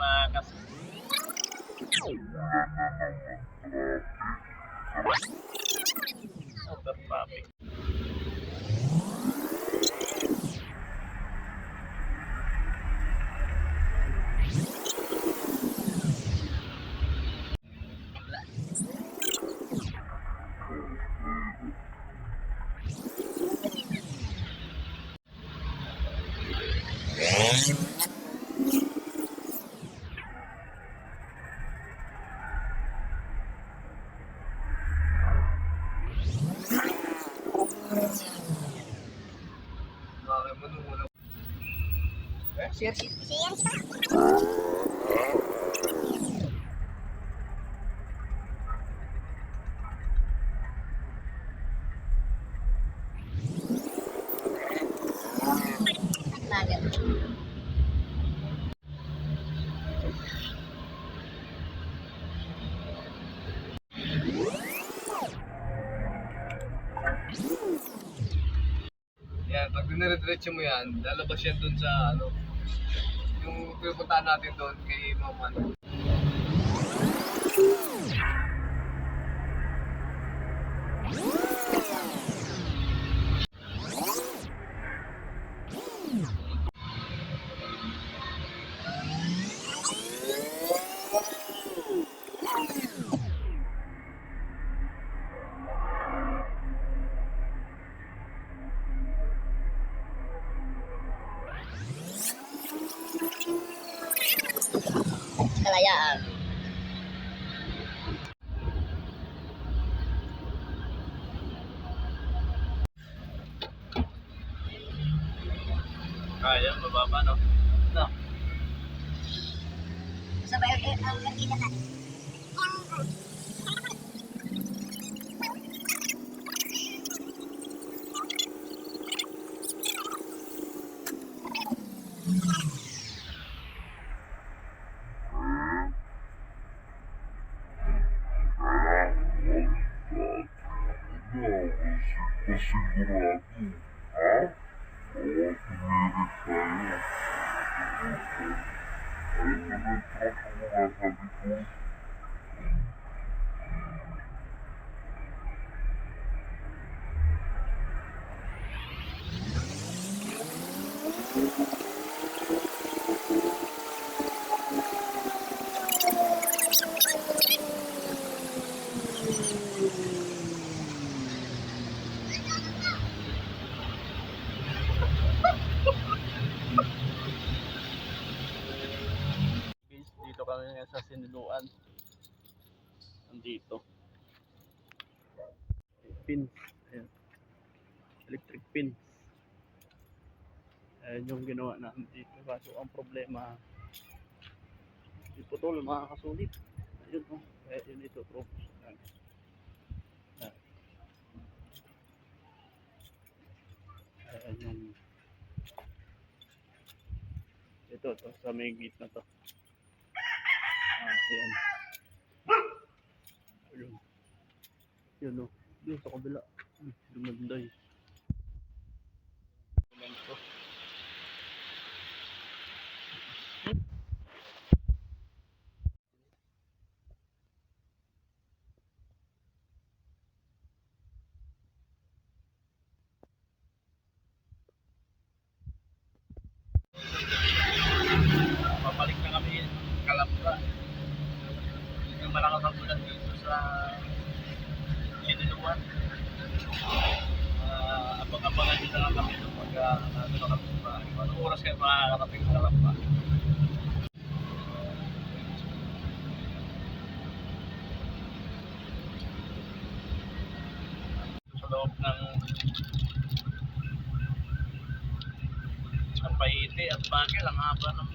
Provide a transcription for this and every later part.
mga super traffic. Yan, pag dinire-diretso mo yan, lalabas yan dun sa ano, yung pinupuntahan natin doon kay Maman. Kalayaan. Kaya, mababa no? No. Sabay ang nakita natin. Sigurado, ha? Oo, tumirik tayo. Ay, nag-truck mo nga sa likod. Dito kami ngayon sa Siniluan. Nandito. Pins. Ayan. Electric pins. Ayan yung ginawa namin dito. Kaso ang problema, iputol, makakasulit. Ayun o. Kaya yun ito, troops. Ayan. Ayan. Ayan yung ito sa may gate na to. Ayan. Ayun. Yun o. Yun sa kabila. Lumanday. Lumanto. Papalik na kami Kalamba. Yung malakas ang ulan dito sa Siniluan. Abang-abangan nyo na lang kami nung pag ano na kami pa. Anong oras kayo makakarating sa Kalamba? Sa loob ng Paite at Bagel, ang haba ng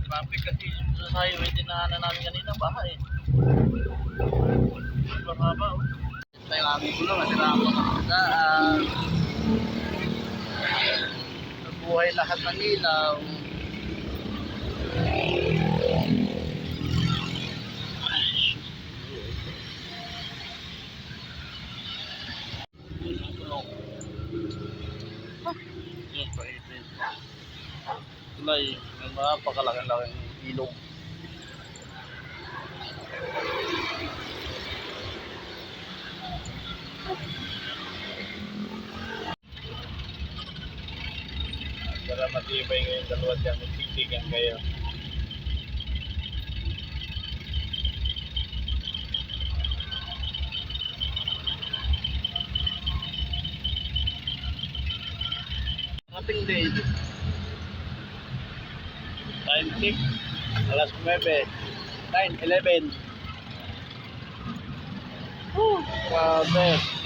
traffic kasi sa highway dinaanan namin kanina, baha eh. Mahaba oh. Ito yung aming gulo, nasira ako ng pagkaan. Nabuhay lahat ng ilaw. Yung Paite. Tulay, may mga pagkalaking-laking ilog. Para matibay ngayong dalawa dyan, magtitigan kayo. Ating date. Time check. Alas 9. 9, 11. Grabe.